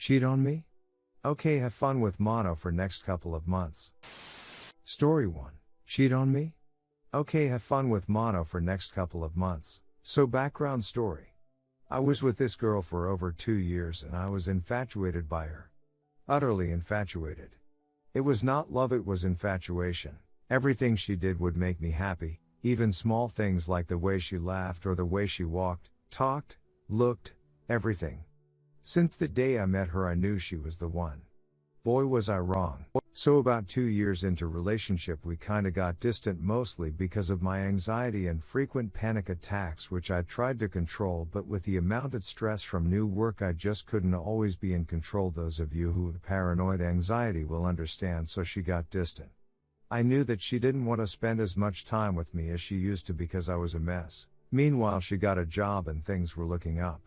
Cheat on me? Okay, have fun with mono for next couple of months. Story 1. Cheat on me? Okay, have fun with mono for next couple of months. So background story. I was with this girl for over 2 years and I was infatuated by her. Utterly infatuated. It was not love, it was infatuation. Everything she did would make me happy, even small things like the way she laughed or the way she walked, talked, looked, everything. Since the day I met her I knew she was the one. Boy was I wrong. So about 2 years into relationship we kinda got distant, mostly because of my anxiety and frequent panic attacks which I tried to control, but with the amount of stress from new work I just couldn't always be in control. Those of you who have paranoid anxiety will understand, so she got distant. I knew that she didn't want to spend as much time with me as she used to because I was a mess. Meanwhile she got a job and things were looking up.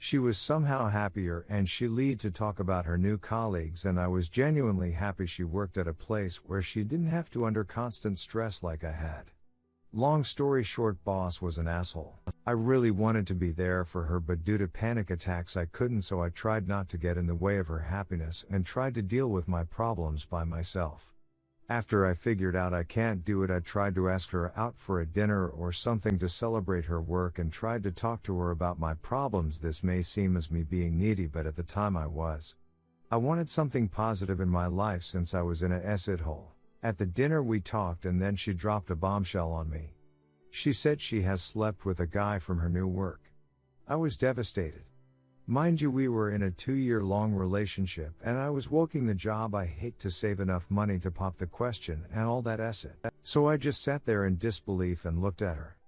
She was somehow happier and she lead to talk about her new colleagues, and I was genuinely happy she worked at a place where she didn't have to under constant stress like I had. Long story short, boss was an asshole. I really wanted to be there for her, but due to panic attacks I couldn't, so I tried not to get in the way of her happiness and tried to deal with my problems by myself. After I figured out I can't do it, I tried to ask her out for a dinner or something to celebrate her work and tried to talk to her about my problems. This may seem as me being needy, but at the time I wanted something positive in my life since I was in a acid hole. At the dinner we talked and then she dropped a bombshell on me. She said she has slept with a guy from her new work. I was devastated. Mind you, we were in a 2-year-long relationship and I was working the job I hate to save enough money to pop the question and all that acid. So I just sat there in disbelief and looked at her.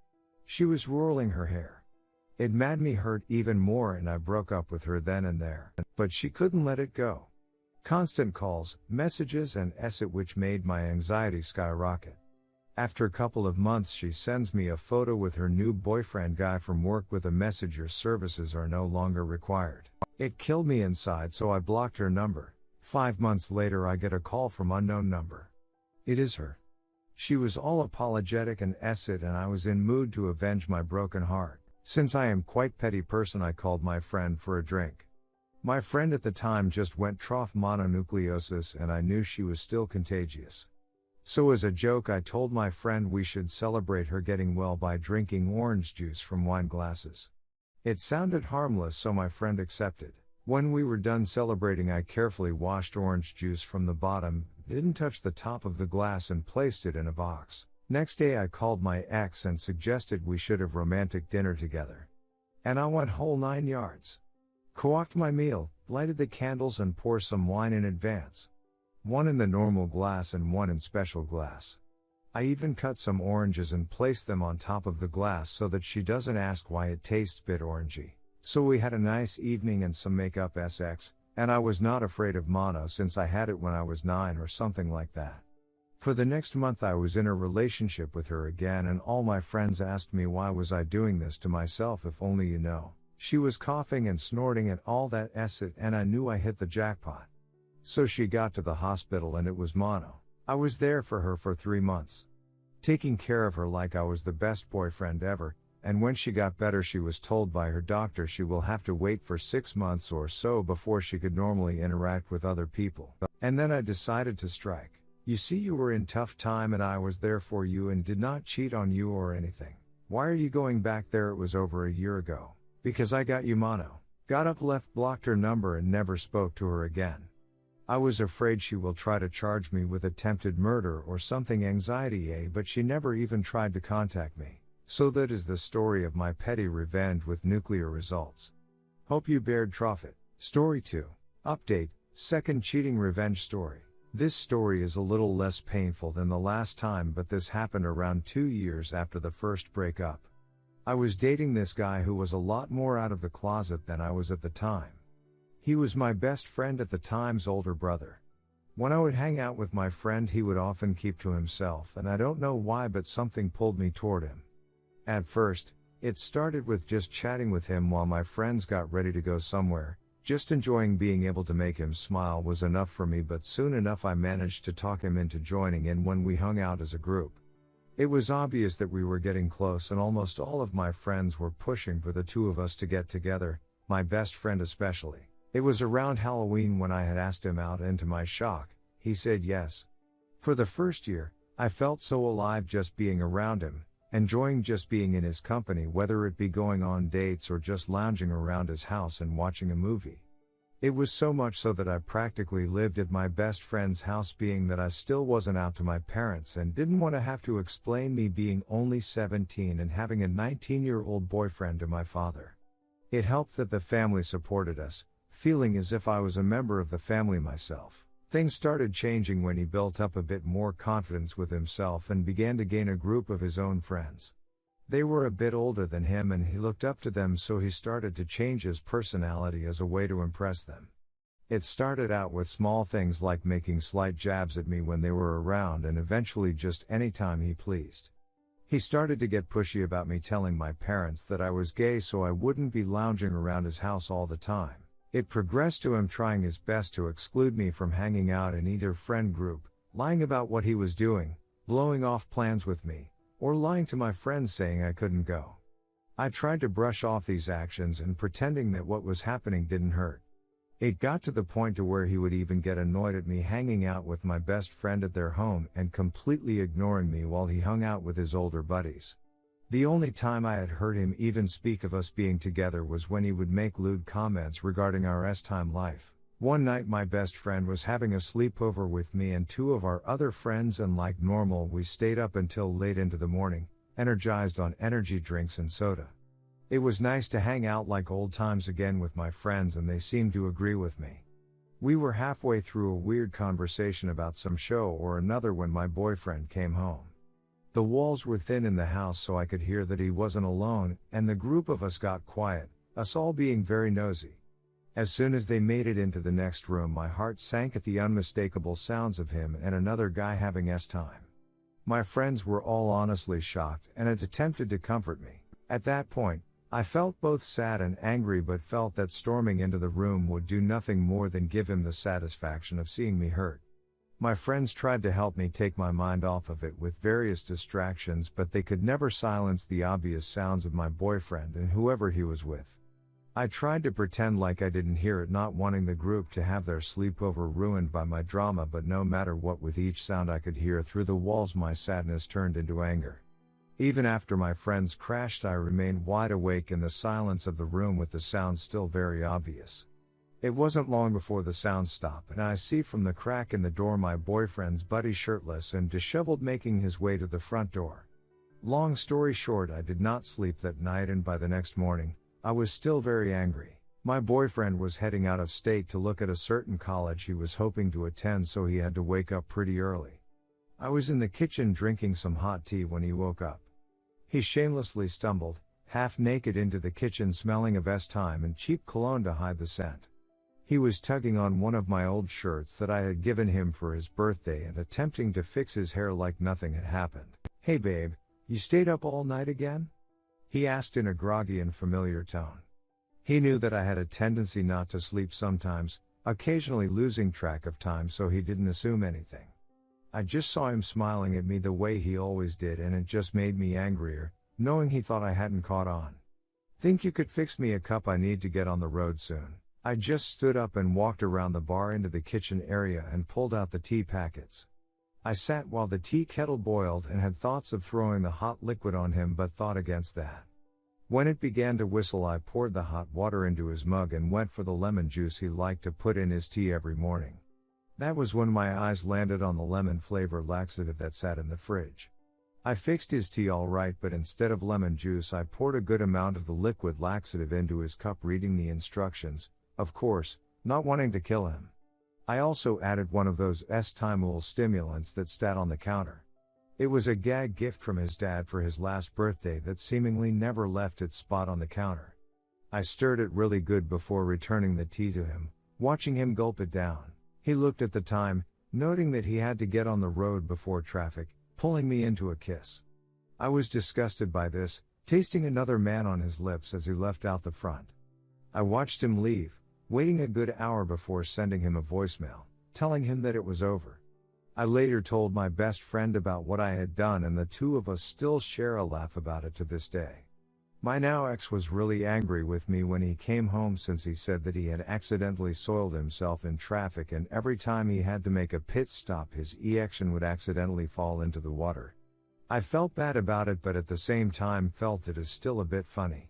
She was rolling her hair. It made me hurt even more and I broke up with her then and there. But she couldn't let it go. Constant calls, messages and acid which made my anxiety skyrocket. After a couple of months she sends me a photo with her new boyfriend guy from work with a message: your services are no longer required. It killed me inside, so I blocked her number. 5 months later I get a call from unknown number. It is her. She was all apologetic and acid and I was in mood to avenge my broken heart. Since I am quite petty person I called my friend for a drink. My friend at the time just went troph mononucleosis and I knew she was still contagious. So as a joke I told my friend we should celebrate her getting well by drinking orange juice from wine glasses. It sounded harmless, so my friend accepted. When we were done celebrating I carefully washed orange juice from the bottom, didn't touch the top of the glass and placed it in a box. Next day I called my ex and suggested we should have romantic dinner together. And I went whole 9 yards. Cooked my meal, lighted the candles and poured some wine in advance. One in the normal glass and one in special glass. I even cut some oranges and placed them on top of the glass so that she doesn't ask why it tastes bit orangey. So we had a nice evening and some makeup SX, and I was not afraid of mono since I had it when I was 9 or something like that. For the next month I was in a relationship with her again and all my friends asked me why was I doing this to myself, if only you know. She was coughing and snorting and all that acid and I knew I hit the jackpot. So she got to the hospital and it was mono. I was there for her for 3 months. Taking care of her like I was the best boyfriend ever, and when she got better she was told by her doctor she will have to wait for 6 months or so before she could normally interact with other people. And then I decided to strike. You see, you were in tough time and I was there for you and did not cheat on you or anything. Why are you going back there? It was over a year ago. Because I got you mono. Got up, left, blocked her number and never spoke to her again. I was afraid she will try to charge me with attempted murder or something anxiety, but she never even tried to contact me. So that is the story of my petty revenge with nuclear results. Hope you bared troph it. Story 2. Update, second cheating revenge story. This story is a little less painful than the last time, but this happened around 2 years after the first breakup. I was dating this guy who was a lot more out of the closet than I was at the time. He was my best friend at the time's older brother. When I would hang out with my friend he would often keep to himself, and I don't know why, but something pulled me toward him. At first, it started with just chatting with him while my friends got ready to go somewhere. Just enjoying being able to make him smile was enough for me, but soon enough I managed to talk him into joining in when we hung out as a group. It was obvious that we were getting close and almost all of my friends were pushing for the two of us to get together, my best friend especially. It was around Halloween when I had asked him out, and to my shock, he said yes. For the first year, I felt so alive just being around him, enjoying just being in his company, whether it be going on dates or just lounging around his house and watching a movie. It was so much so that I practically lived at my best friend's house, being that I still wasn't out to my parents and didn't want to have to explain me being only 17 and having a 19-year-old boyfriend to my father. It helped that the family supported us, feeling as if I was a member of the family myself. Things started changing when he built up a bit more confidence with himself and began to gain a group of his own friends. They were a bit older than him and he looked up to them, so he started to change his personality as a way to impress them. It started out with small things like making slight jabs at me when they were around, and eventually just anytime he pleased. He started to get pushy about me telling my parents that I was gay so I wouldn't be lounging around his house all the time. It progressed to him trying his best to exclude me from hanging out in either friend group, lying about what he was doing, blowing off plans with me, or lying to my friends saying I couldn't go. I tried to brush off these actions and pretending that what was happening didn't hurt. It got to the point to where he would even get annoyed at me hanging out with my best friend at their home and completely ignoring me while he hung out with his older buddies. The only time I had heard him even speak of us being together was when he would make lewd comments regarding our S-time life. One night my best friend was having a sleepover with me and two of our other friends, and like normal we stayed up until late into the morning, energized on energy drinks and soda. It was nice to hang out like old times again with my friends, and they seemed to agree with me. We were halfway through a weird conversation about some show or another when my boyfriend came home. The walls were thin in the house so I could hear that he wasn't alone, and the group of us got quiet, us all being very nosy. As soon as they made it into the next room, my heart sank at the unmistakable sounds of him and another guy having S-time. My friends were all honestly shocked and had attempted to comfort me. At that point, I felt both sad and angry, but felt that storming into the room would do nothing more than give him the satisfaction of seeing me hurt. My friends tried to help me take my mind off of it with various distractions, but they could never silence the obvious sounds of my boyfriend and whoever he was with. I tried to pretend like I didn't hear it, not wanting the group to have their sleepover ruined by my drama, but no matter what, with each sound I could hear through the walls, my sadness turned into anger. Even after my friends crashed, I remained wide awake in the silence of the room with the sounds still very obvious. It wasn't long before the sounds stopped and I see from the crack in the door my boyfriend's buddy, shirtless and disheveled, making his way to the front door. Long story short, I did not sleep that night, and by the next morning, I was still very angry. My boyfriend was heading out of state to look at a certain college he was hoping to attend, so he had to wake up pretty early. I was in the kitchen drinking some hot tea when he woke up. He shamelessly stumbled, half naked, into the kitchen, smelling of S-time and cheap cologne to hide the scent. He was tugging on one of my old shirts that I had given him for his birthday and attempting to fix his hair like nothing had happened. "Hey babe, you stayed up all night again?" he asked in a groggy and familiar tone. He knew that I had a tendency not to sleep sometimes, occasionally losing track of time, so he didn't assume anything. I just saw him smiling at me the way he always did, and it just made me angrier, knowing he thought I hadn't caught on. "Think you could fix me a cup? I need to get on the road soon." I just stood up and walked around the bar into the kitchen area and pulled out the tea packets. I sat while the tea kettle boiled and had thoughts of throwing the hot liquid on him, but thought against that. When it began to whistle, I poured the hot water into his mug and went for the lemon juice he liked to put in his tea every morning. That was when my eyes landed on the lemon flavor laxative that sat in the fridge. I fixed his tea all right, but instead of lemon juice I poured a good amount of the liquid laxative into his cup, reading the instructions, of course, not wanting to kill him. I also added one of those S-time stimulants that sat on the counter. It was a gag gift from his dad for his last birthday that seemingly never left its spot on the counter. I stirred it really good before returning the tea to him, watching him gulp it down. He looked at the time, noting that he had to get on the road before traffic, pulling me into a kiss. I was disgusted by this, tasting another man on his lips as he left out the front. I watched him leave, waiting a good hour before sending him a voicemail, telling him that it was over. I later told my best friend about what I had done, and the two of us still share a laugh about it to this day. My now ex was really angry with me when he came home since he said that he had accidentally soiled himself in traffic and every time he had to make a pit stop his ejection would accidentally fall into the water. I felt bad about it but at the same time felt it is still a bit funny.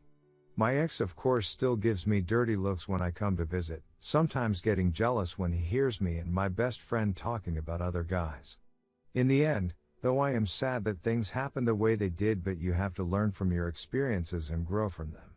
My ex of course still gives me dirty looks when I come to visit, sometimes getting jealous when he hears me and my best friend talking about other guys. In the end, though I am sad that things happened the way they did but you have to learn from your experiences and grow from them.